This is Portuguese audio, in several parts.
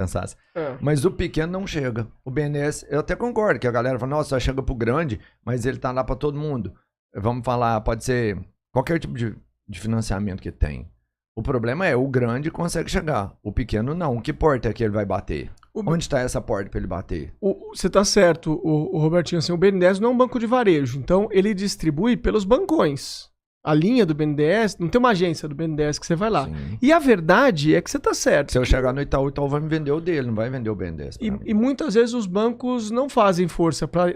pensasse. Mas o pequeno não chega. O BNDES, eu até concordo que a galera fala, nossa, só chega pro grande, mas ele tá lá pra todo mundo. Vamos falar, pode ser qualquer tipo de financiamento que tem. O problema é, o grande consegue chegar, o pequeno não. Que porta é que ele vai bater? Onde está essa porta para ele bater? Você tá certo, o Robertinho, assim, o BNDES não é um banco de varejo, então ele distribui pelos bancões. A linha do BNDES, não tem uma agência do BNDES que você vai lá. Sim. E a verdade é que você tá certo. Se eu chegar no Itaú, o Itaú vai me vender o dele, não vai vender o BNDES. E muitas vezes os bancos não fazem força para...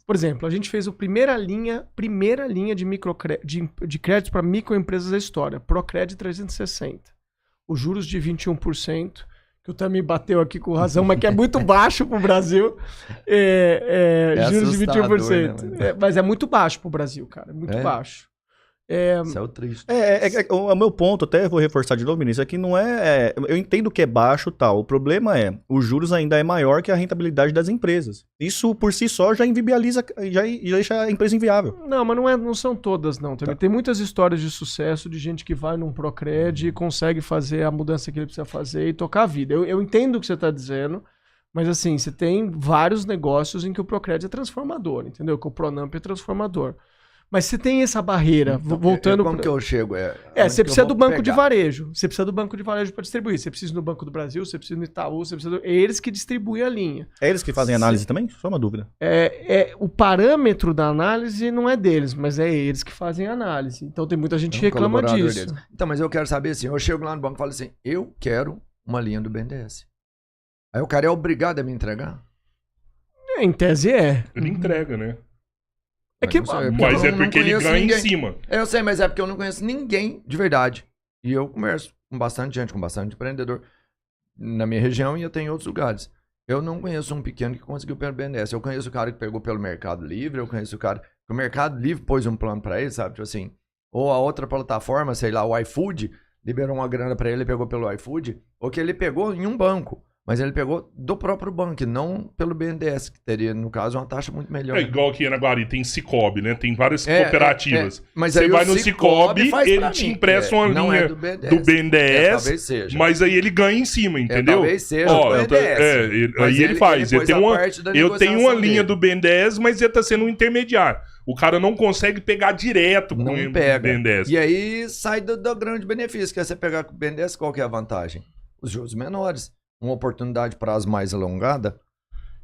Por exemplo, a gente fez a primeira linha de crédito para microempresas da história, Procred 360. Os juros de 21%, que o Tami bateu aqui com razão, mas que é muito baixo para o Brasil. Juros de 21%. Né, mas é muito baixo para o Brasil, cara. É muito baixo. Isso é o triste. O meu ponto, até vou reforçar de novo, ministro, é que não é... Eu entendo que é baixo e tal. O problema é, os juros ainda é maior que a rentabilidade das empresas. Isso, por si só, já inviabiliza, já deixa a empresa inviável. Não, mas não são todas, não. Também tem muitas histórias de sucesso de gente que vai num Procred e consegue fazer a mudança que ele precisa fazer e tocar a vida. Eu entendo o que você está dizendo, mas assim, você tem vários negócios em que o Procred é transformador, entendeu? Que o Pronamp é transformador. Mas você tem essa barreira, então, voltando... Como que eu chego? Você precisa do banco de varejo. Você precisa do banco de varejo para distribuir. Você precisa do Banco do Brasil, você precisa do Itaú, você precisa É eles que distribuem a linha. É eles que fazem análise também? Só uma dúvida. O parâmetro da análise não é deles, mas é eles que fazem a análise. Então tem muita gente que reclama disso. Deles. Então, mas eu quero saber assim, eu chego lá no banco e falo assim, eu quero uma linha do BNDES. Aí o cara é obrigado a me entregar? Em tese é. Ele entrega, né? Mas é porque ele ganha ninguém em cima. Eu sei, mas é porque eu não conheço ninguém de verdade. E eu converso com bastante gente, com bastante empreendedor na minha região e eu tenho em outros lugares. Eu não conheço um pequeno que conseguiu pelo BNDES. Eu conheço o cara que pegou pelo Mercado Livre, eu conheço o cara que o Mercado Livre pôs um plano pra ele, sabe? Tipo assim, ou a outra plataforma, sei lá, o iFood, liberou uma grana pra ele, pegou pelo iFood, ou que ele pegou em um banco. Mas ele pegou do próprio banco, não pelo BNDES, que teria, no caso, uma taxa muito melhor. É igual aqui em Anaguari, tem Cicobi, né? Tem várias cooperativas. Mas você vai no Cicobi, ele te empresta uma linha do BNDES, talvez seja. Mas aí ele ganha em cima, entendeu? Talvez seja do BNDES. Aí ele faz. Eu tenho uma linha do BNDES, mas ele tá sendo um intermediário. O cara não consegue pegar direto com o BNDES. E aí sai do grande benefício, que é você pegar com o BNDES, qual que é a vantagem? Os juros menores. Uma oportunidade de prazo mais alongada.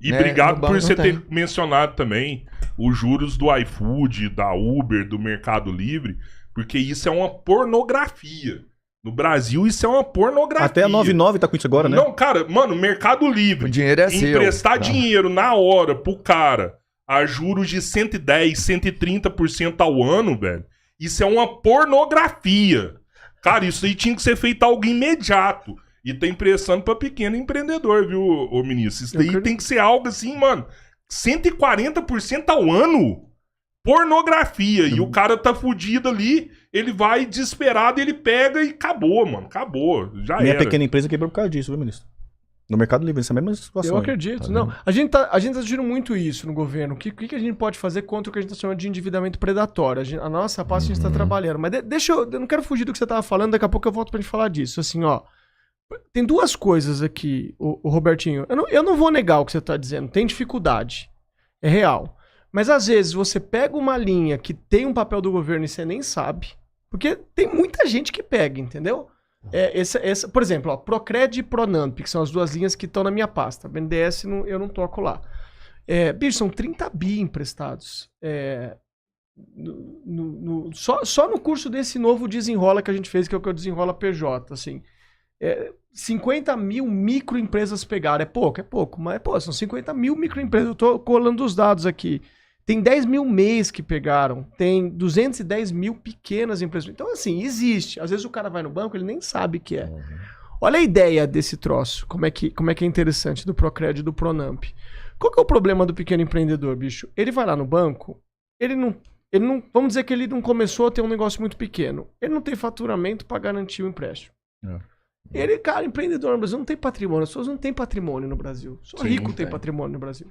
E obrigado por você ter mencionado também os juros do iFood, da Uber, do Mercado Livre, porque isso é uma pornografia. No Brasil, isso é uma pornografia. Até a 99 tá com isso agora, né? Não, cara, mano, Mercado Livre. O dinheiro é seu. Emprestar dinheiro na hora pro cara a juros de 110, 130% ao ano, velho, isso é uma pornografia. Cara, isso aí tinha que ser feito algo imediato. E tá emprestando pra pequeno empreendedor, viu, ô ministro? Isso daí tem que ser algo assim, mano, 140% ao ano? Pornografia. E o cara tá fudido ali, ele vai desesperado, ele pega e acabou, mano. Acabou. Já era. Minha pequena empresa quebrou por causa disso, viu, ministro? No Mercado Livre, essa é a mesma situação. Eu acredito. Tá, não, a gente tá assistindo muito isso no governo. O que a gente pode fazer contra o que a gente tá chamando de endividamento predatório? A nossa parte a gente tá trabalhando. Mas eu não quero fugir do que você tava falando, daqui a pouco eu volto pra gente falar disso. Assim, ó. Tem duas coisas aqui, o Robertinho. Eu não vou negar o que você está dizendo. Tem dificuldade. É real. Mas às vezes você pega uma linha que tem um papel do governo e você nem sabe. Porque tem muita gente que pega, entendeu? Por exemplo, ó, Procred e Pronamp, que são as duas linhas que estão na minha pasta. BNDES eu não toco lá. Bicho, são 30 bi emprestados. Só no curso desse novo Desenrola que a gente fez, que é o que eu Desenrola PJ, assim. 50 mil microempresas pegaram. É pouco, mas são 50 mil microempresas. Eu tô colando os dados aqui. Tem 10 mil MEIs que pegaram, tem 210 mil pequenas empresas. Então, assim, existe. Às vezes o cara vai no banco, ele nem sabe o que é. Uhum. Olha a ideia desse troço, como é que é interessante, do Procred e do Pronamp. Qual que é o problema do pequeno empreendedor, bicho? Ele vai lá no banco, ele não, vamos dizer que ele não começou a ter um negócio muito pequeno. Ele não tem faturamento para garantir o empréstimo. Cara, empreendedor no Brasil não tem patrimônio. As pessoas não têm patrimônio no Brasil. Só rico tem patrimônio no Brasil.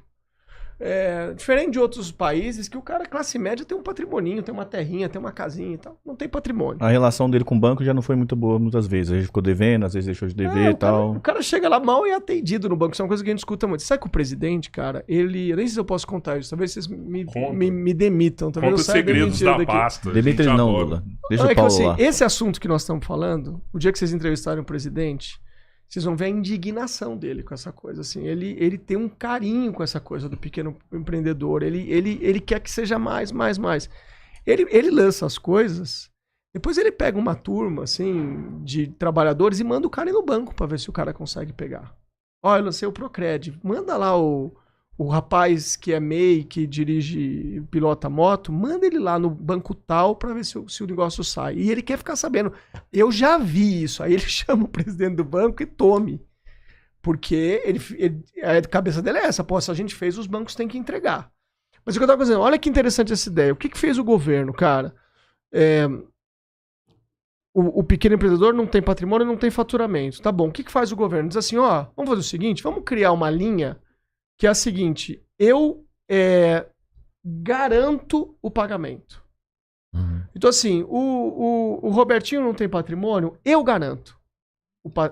Diferente de outros países, que o cara, classe média, tem um patrimoninho, tem uma terrinha, tem uma casinha e tal. Não tem patrimônio. A relação dele com o banco já não foi muito boa muitas vezes. A gente ficou devendo, às vezes deixou de dever e tal. O cara chega lá mal e é atendido no banco. Isso é uma coisa que a gente escuta muito. Sabe que o presidente, cara, eu nem sei se eu posso contar isso. Talvez vocês me demitam. Talvez Conta eu os saia segredos da daqui. pasta. Demita ele não, Lula. Deixa o Paulo lá. Esse assunto que nós estamos falando, o dia que vocês entrevistarem o presidente, vocês vão ver a indignação dele com essa coisa. Assim, ele tem um carinho com essa coisa do pequeno empreendedor. Ele quer que seja mais. Ele lança as coisas, depois ele pega uma turma assim, de trabalhadores e manda o cara ir no banco para ver se o cara consegue pegar. Eu lancei o Procred. Manda lá o rapaz que é MEI, que dirige, pilota moto, manda ele lá no banco tal para ver se o negócio sai. E ele quer ficar sabendo. Eu já vi isso. Aí ele chama o presidente do banco e tome. Porque a cabeça dele é essa. Pô, se a gente fez, os bancos têm que entregar. Mas o que eu tava dizendo, olha que interessante essa ideia. O que fez o governo, cara? O pequeno empreendedor não tem patrimônio, não tem faturamento. Tá bom, o que faz o governo? Diz assim, vamos fazer o seguinte, vamos criar uma linha que é a seguinte, eu garanto o pagamento. Então assim, o Robertinho não tem patrimônio, eu garanto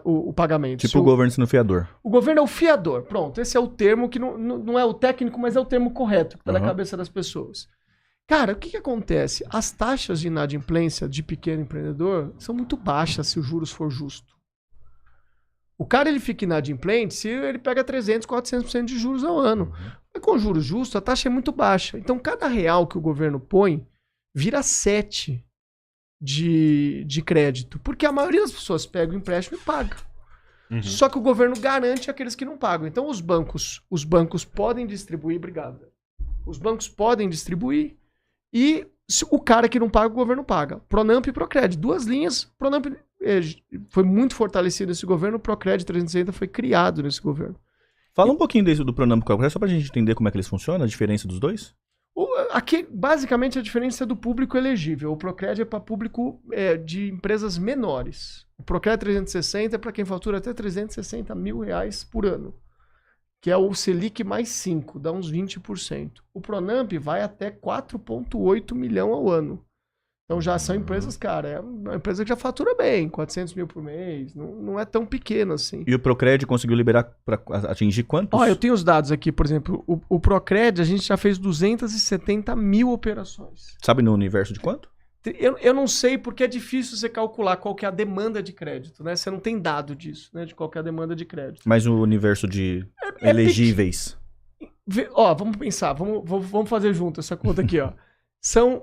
o pagamento. Tipo o governo sendo fiador. O governo é o fiador, pronto, esse é o termo que não é o técnico, mas é o termo correto que tá na cabeça das pessoas. Cara, o que acontece? As taxas de inadimplência de pequeno empreendedor são muito baixas se os juros for justo. O cara, ele fica inadimplente se ele pega 300%, 400% de juros ao ano. Mas com juros justos, a taxa é muito baixa. Então, cada real que o governo põe vira 7 de crédito. Porque a maioria das pessoas pega o empréstimo e paga. Só que o governo garante aqueles que não pagam. Então, os bancos podem distribuir... Obrigado. Os bancos podem distribuir e o cara que não paga, o governo paga. Pronamp e Procred. 2 linhas. Pronamp... foi muito fortalecido esse governo, o Procred 360 foi criado nesse governo. Fala um pouquinho desse do Pronamp e Procred, só pra gente entender como é que eles funcionam, a diferença dos dois. Aqui, basicamente, a diferença é do público elegível. O Procred é para público de empresas menores. O Procred 360 é para quem fatura até 360 mil reais por ano, que é o Selic mais 5, dá uns 20%. O Pronamp vai até 4,8 milhão ao ano. Então já são empresas, cara, é uma empresa que já fatura bem, 400 mil por mês, não é tão pequena assim. E o Procred conseguiu liberar para atingir quantos? Eu tenho os dados aqui, por exemplo, o Procred a gente já fez 270 mil operações. Sabe no universo de quanto? Eu não sei porque é difícil você calcular qual que é a demanda de crédito, né? Você não tem dado disso, né? De qual que é a demanda de crédito. Mas o universo de elegíveis. Vamos pensar, vamos fazer junto essa conta aqui,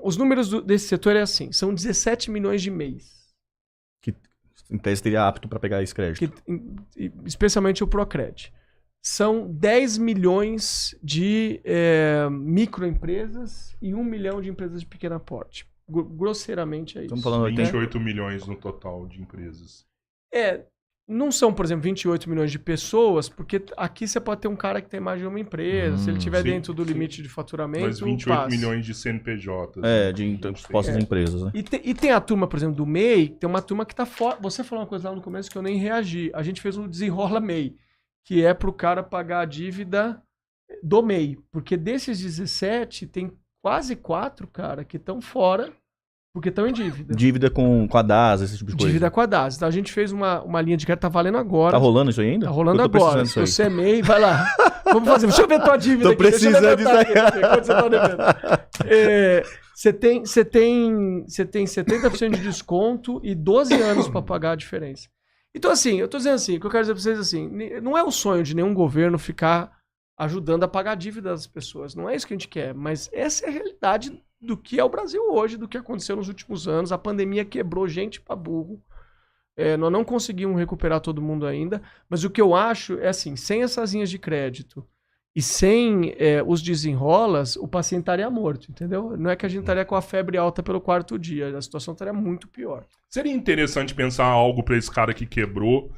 Os números desse setor é assim, são 17 milhões de mês. Que em tese teria apto para pegar esse crédito. Especialmente o Procred. São 10 milhões de microempresas e 1 milhão de empresas de pequeno porte. Grosseiramente é isso. Estamos falando 28 milhões no total de empresas. Não são, por exemplo, 28 milhões de pessoas, porque aqui você pode ter um cara que tem mais de uma empresa, se ele estiver dentro do limite de faturamento, mas 28 milhões de CNPJs. De supostas empresas, né? E tem a turma, por exemplo, do MEI, tem uma turma que tá fora. Você falou uma coisa lá no começo que eu nem reagi. A gente fez um Desenrola MEI, que é pro cara pagar a dívida do MEI. Porque desses 17, tem quase 4, cara, que estão fora, porque estão em dívida. Dívida com a DAS, esse tipo de coisa. Dívida com a DAS. Então a gente fez uma linha de crédito, tá valendo agora. Tá rolando isso aí ainda? Tá rolando agora. Se você é MEI, vai lá. Vamos fazer. Deixa eu ver tua dívida Tô aqui. precisando disso aí. Quanto você tá devendo? Você tem 70% de desconto e 12 anos para pagar a diferença. Então, assim, eu tô dizendo assim, o que eu quero dizer pra vocês assim, não é o sonho de nenhum governo ficar ajudando a pagar a dívida das pessoas. Não é isso que a gente quer, mas essa é a realidade do que é o Brasil hoje, do que aconteceu nos últimos anos. A pandemia quebrou gente pra burro. Nós não conseguimos recuperar todo mundo ainda, mas o que eu acho é assim, sem essas linhas de crédito e sem os desenrolas, o paciente estaria morto, entendeu? Não é que a gente estaria com a febre alta pelo 4º dia, a situação estaria muito pior. Seria interessante pensar algo pra esse cara que quebrou,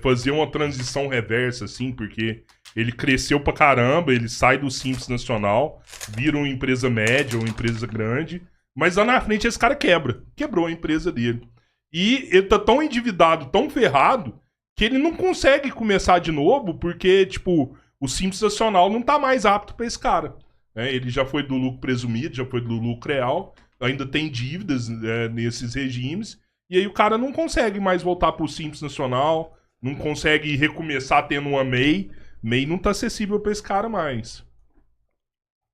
fazer uma transição reversa, assim, porque ele cresceu pra caramba, ele sai do Simples Nacional, vira uma empresa média, uma empresa grande, mas lá na frente esse cara quebrou a empresa dele. E ele tá tão endividado, tão ferrado, que ele não consegue começar de novo, porque, tipo, o Simples Nacional não tá mais apto pra esse cara. Né? Ele já foi do lucro presumido, já foi do lucro real, ainda tem dívidas nesses regimes, e aí o cara não consegue mais voltar pro Simples Nacional, não consegue recomeçar tendo uma MEI. MEI não tá acessível pra esse cara mais.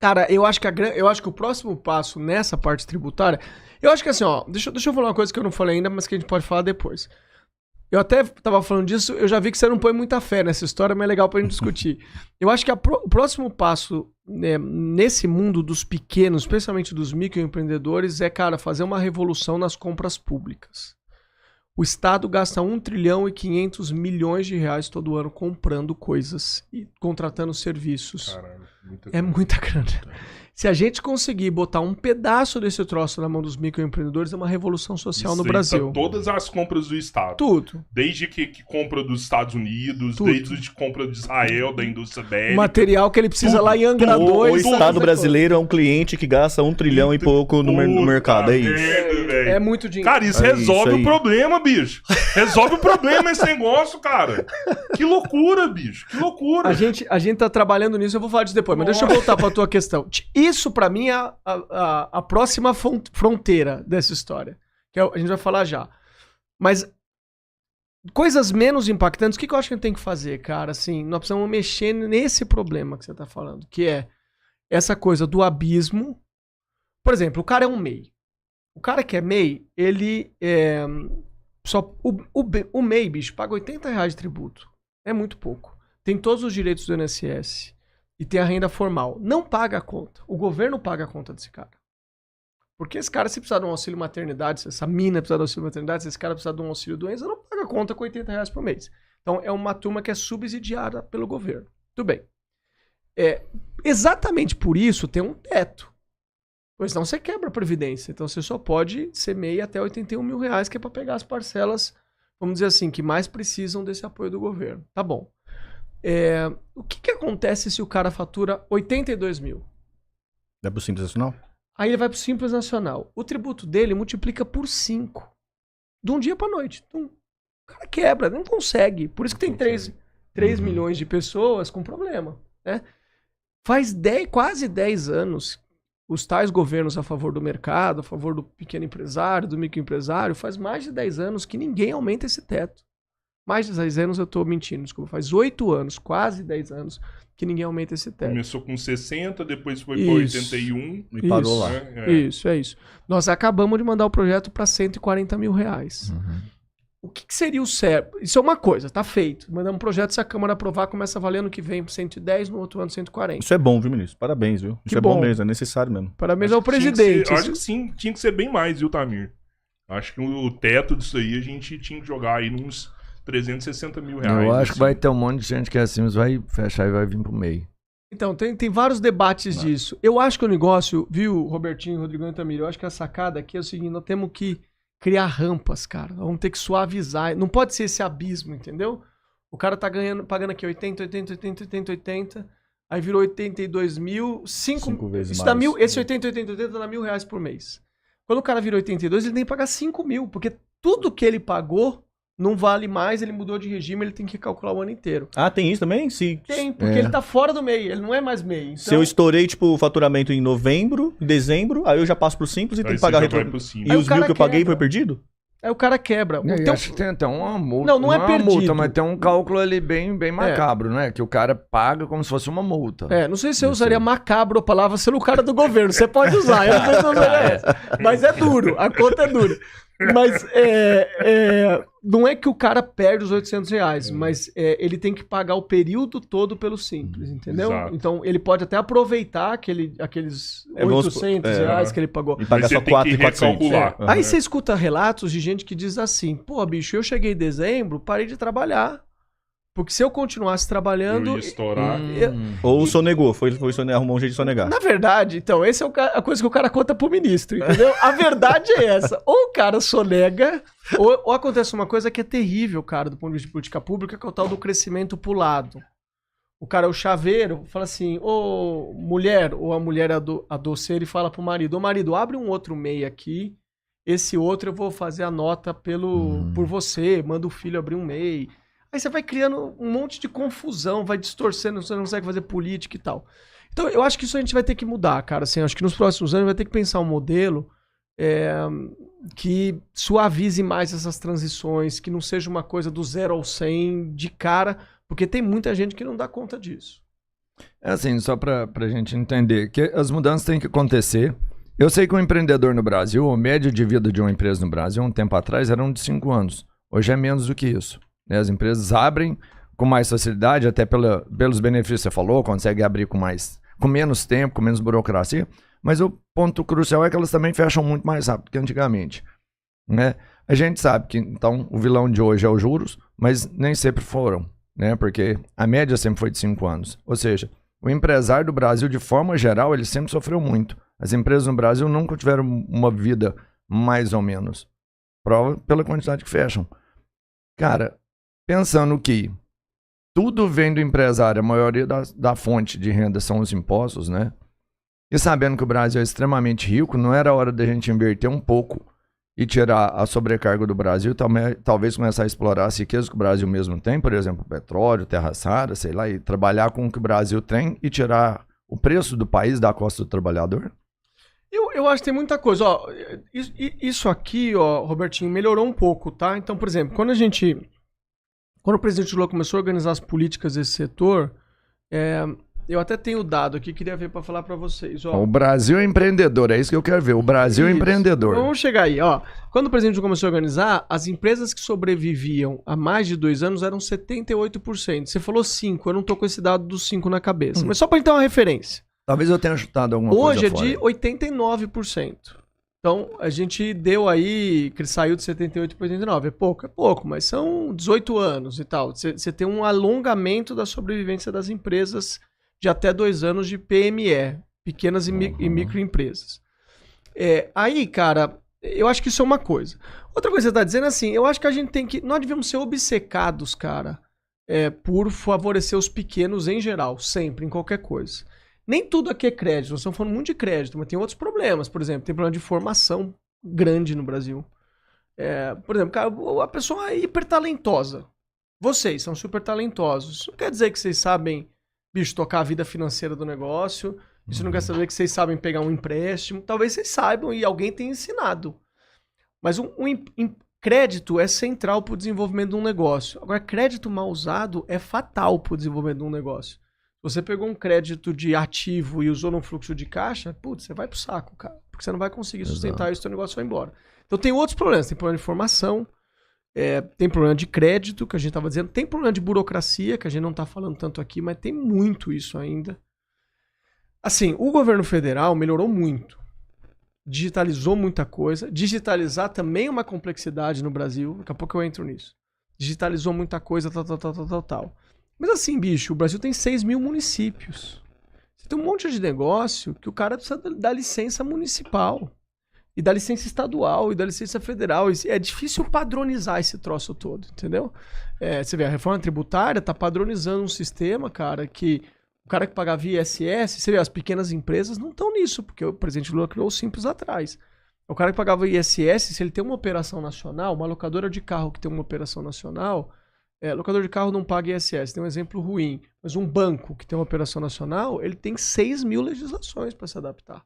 Cara, eu acho que o próximo passo nessa parte tributária... Eu acho que assim, ó, deixa eu falar uma coisa que eu não falei ainda, mas que a gente pode falar depois. Eu até tava falando disso, eu já vi que você não põe muita fé nessa história, mas é legal pra gente discutir. Eu acho que o próximo passo nesse mundo dos pequenos, especialmente dos microempreendedores, é, cara, fazer uma revolução nas compras públicas. O Estado gasta 1 trilhão e 500 milhões de reais todo ano comprando coisas e contratando serviços. Caralho, Muita grana. Se a gente conseguir botar um pedaço desse troço na mão dos microempreendedores, é uma revolução social no Brasil. Tá todas as compras do Estado. Tudo. Desde que compra dos Estados Unidos, Tudo. desde que compra de Israel, da indústria O bélica. material que ele precisa lá em Angra O 2. Estado brasileiro é um cliente que gasta 1 trilhão e pouco no mercado, é isso. É muito dinheiro. Cara, isso É resolve isso aí. o problema, bicho. Resolve o problema esse negócio, cara. Que loucura, bicho. Que loucura. A gente tá trabalhando nisso, eu vou falar disso depois, mas deixa eu voltar pra tua questão. Isso, pra mim, é a próxima fronteira dessa história. Que a gente vai falar já. Mas coisas menos impactantes, o que eu acho que a gente tem que fazer, cara? Assim, nós precisamos mexer nesse problema que você tá falando, que é essa coisa do abismo. Por exemplo, o cara é um MEI. O cara que é MEI, ele o MEI, bicho, paga R$80 de tributo. É muito pouco. Tem todos os direitos do INSS. E tem a renda formal. Não paga a conta. O governo paga a conta desse cara. Porque esse cara, se precisar de um auxílio maternidade, se essa mina precisar de um auxílio maternidade, se esse cara precisar de um auxílio doença, não paga a conta com R$80 por mês. Então, é uma turma que é subsidiada pelo governo. Tudo bem. Exatamente por isso tem um teto. Pois não, você quebra a Previdência. Então, você só pode ser MEI até R$81 mil, que é para pegar as parcelas, vamos dizer assim, que mais precisam desse apoio do governo. Tá bom. O que acontece se o cara fatura 82 mil? É pro Simples Nacional? Aí ele vai pro Simples Nacional. O tributo dele multiplica por 5. De um dia pra noite. Então, o cara quebra, não consegue. Por isso que tem 3 milhões de pessoas com problema. Né? Faz quase 10 anos, os tais governos a favor do mercado, a favor do pequeno empresário, do microempresário, faz mais de 10 anos que ninguém aumenta esse teto. Mais de 10 anos eu tô mentindo, desculpa. Faz 8 anos, quase 10 anos, que ninguém aumenta esse teto. Começou com 60, depois foi para 81. E parou lá. Isso, é isso. Nós acabamos de mandar o projeto para R$140 mil. O que seria o certo? Isso é uma coisa, tá feito. Mandamos um projeto, se a Câmara aprovar, começa a valer ano que vem 110, no outro ano 140. Isso é bom, viu, ministro? Parabéns, viu? Isso Que é bom bom mesmo, é necessário mesmo. Parabéns ao presidente. Acho que sim, tinha que ser bem mais, viu, Tamir? Acho que o teto disso aí a gente tinha que jogar aí nos 360 mil reais. Eu acho assim. que vai ter um monte de gente que é assim, mas vai fechar e vai vir pro meio. Então, tem vários debates disso. Eu acho que o negócio, viu, Robertinho, Rodrigão e Tamir, eu acho que a sacada aqui é o seguinte, nós temos que criar rampas, cara. Vamos ter que suavizar. Não pode ser esse abismo, entendeu? O cara tá pagando aqui 80, aí virou 82 mil, 5 vezes isso mais. dá mil, esse 80 dá R$1.000 por mês. Quando o cara virou 82, ele tem que pagar 5 mil, porque tudo que ele pagou não vale mais, ele mudou de regime, ele tem que calcular o ano inteiro. Ah, tem isso também? Tem, porque ele tá fora do MEI, ele não é mais MEI. Então, Se eu estourei, tipo, o faturamento em novembro, em dezembro, aí eu já passo pro Simples e tenho que pagar você já vai retro... pro Simples. E Aí os o cara mil que eu paguei quebra. foi perdido? aí o cara quebra. Eu Então, acho que tem até uma multa. Não é uma perdido. multa, mas tem um cálculo ali bem macabro, né? Que o cara paga como se fosse uma multa. não sei se eu usaria macabro a palavra sendo o cara do governo. Você pode usar, eu não sei se eu usaria essa. Mas é duro, a conta é dura. Mas não é que o cara perde os R$800, mas ele tem que pagar o período todo pelo Simples, entendeu? Exato. Então ele pode até aproveitar aqueles R$800 que ele pagou. E pagar Mas só você tem que 4,400. recalcular. Aham. Aí você escuta relatos de gente que diz assim, pô, bicho, eu cheguei em dezembro, parei de trabalhar. Porque se eu continuasse Eu trabalhando... ia estourar. Ou sonegou, arrumou um jeito de sonegar. Na verdade, então, essa é a coisa que o cara conta pro ministro, entendeu? A verdade é essa. Ou o cara sonega, ou acontece uma coisa que é terrível, cara, do ponto de vista de política pública, que é o tal do crescimento pulado. O cara é o chaveiro, fala assim, ô mulher, ou a mulher é a doceira e fala pro marido, ô marido, abre um outro MEI aqui, esse outro eu vou fazer a nota por você, manda o filho abrir um MEI. Aí você vai criando um monte de confusão, vai distorcendo, você não consegue fazer política e tal. Então, eu acho que isso a gente vai ter que mudar, cara. Assim, acho que nos próximos anos vai ter que pensar um modelo que suavize mais essas transições, que não seja uma coisa do 0 ao 100 de cara, porque tem muita gente que não dá conta disso. É assim, só pra gente entender, que as mudanças têm que acontecer. Eu sei que um empreendedor no Brasil, a média de vida de uma empresa no Brasil, um tempo atrás, era de 5 anos. Hoje é menos do que isso. Né? As empresas abrem com mais facilidade, até pelos benefícios que você falou, consegue abrir com menos tempo, com menos burocracia. Mas o ponto crucial é que elas também fecham muito mais rápido que antigamente. Né? A gente sabe que, então, o vilão de hoje é os juros, mas nem sempre foram. Né? Porque a média sempre foi de 5 anos. Ou seja, o empresário do Brasil, de forma geral, ele sempre sofreu muito. As empresas no Brasil nunca tiveram uma vida mais ou menos. Prova pela quantidade que fecham. Cara, pensando que tudo vem do empresário, a maioria da fonte de renda são os impostos, né? E sabendo que o Brasil é extremamente rico, não era hora da gente inverter um pouco e tirar a sobrecarga do Brasil, talvez começar a explorar as riquezas que o Brasil mesmo tem, por exemplo, petróleo, terras raras, sei lá, e trabalhar com o que o Brasil tem e tirar o preço do país da costa do trabalhador? Eu acho que tem muita coisa. Ó, isso aqui, ó, Robertinho, melhorou um pouco, tá? Então, por exemplo, quando o presidente Lula começou a organizar as políticas desse setor, eu até tenho o dado aqui, queria ver para falar para vocês. Ó. O Brasil é empreendedor, é isso que eu quero ver. O Brasil é empreendedor. Vamos chegar aí, ó. Quando o presidente começou a organizar, as empresas que sobreviviam há mais de 2 anos eram 78%. Você falou 5%, eu não tô com esse dado dos 5% na cabeça. Mas só para ter uma referência. Talvez eu tenha chutado alguma Hoje coisa é de 89%. Então, a gente deu aí, que ele saiu de 78 para 89. É pouco, mas são 18 anos e tal. Você tem um alongamento da sobrevivência das empresas de até 2 anos de PME, pequenas e microempresas. Aí, cara, eu acho que isso é uma coisa. Outra coisa que você tá dizendo é assim, eu acho que a gente tem que... Nós devemos ser obcecados, cara, por favorecer os pequenos em geral, sempre, em qualquer coisa. Nem tudo aqui é crédito, nós estamos falando muito de crédito, mas tem outros problemas. Por exemplo, tem problema de formação grande no Brasil. Por exemplo, cara, a pessoa é hiper talentosa. Vocês são super talentosos. Isso não quer dizer que vocês sabem, bicho, tocar a vida financeira do negócio. Isso não quer dizer que vocês sabem pegar um empréstimo. Talvez vocês saibam e alguém tenha ensinado. Mas crédito é central para o desenvolvimento de um negócio. Agora, crédito mal usado é fatal para o desenvolvimento de um negócio. Você pegou um crédito de ativo e usou no fluxo de caixa, putz, você vai pro saco, cara. Porque você não vai conseguir sustentar isso, seu negócio vai embora. Então tem outros problemas. Tem problema de formação, tem problema de crédito, que a gente estava dizendo, tem problema de burocracia, que a gente não está falando tanto aqui, mas tem muito isso ainda. Assim, o governo federal melhorou muito. Digitalizou muita coisa. Digitalizar também é uma complexidade no Brasil. Daqui a pouco eu entro nisso. Digitalizou muita coisa, tal. Mas assim, bicho, o Brasil tem 6 mil municípios. Você tem um monte de negócio que o cara precisa da licença municipal. E da licença estadual, e da licença federal. É difícil padronizar esse troço todo, entendeu? Você vê, a reforma tributária tá padronizando um sistema, cara, que o cara que pagava ISS, você vê, as pequenas empresas não estão nisso, porque o presidente Lula criou o Simples atrás. O cara que pagava ISS, se ele tem uma operação nacional, uma locadora de carro que tem uma operação nacional... locador de carro não paga ISS, tem um exemplo ruim. Mas um banco que tem uma operação nacional, ele tem 6 mil legislações para se adaptar.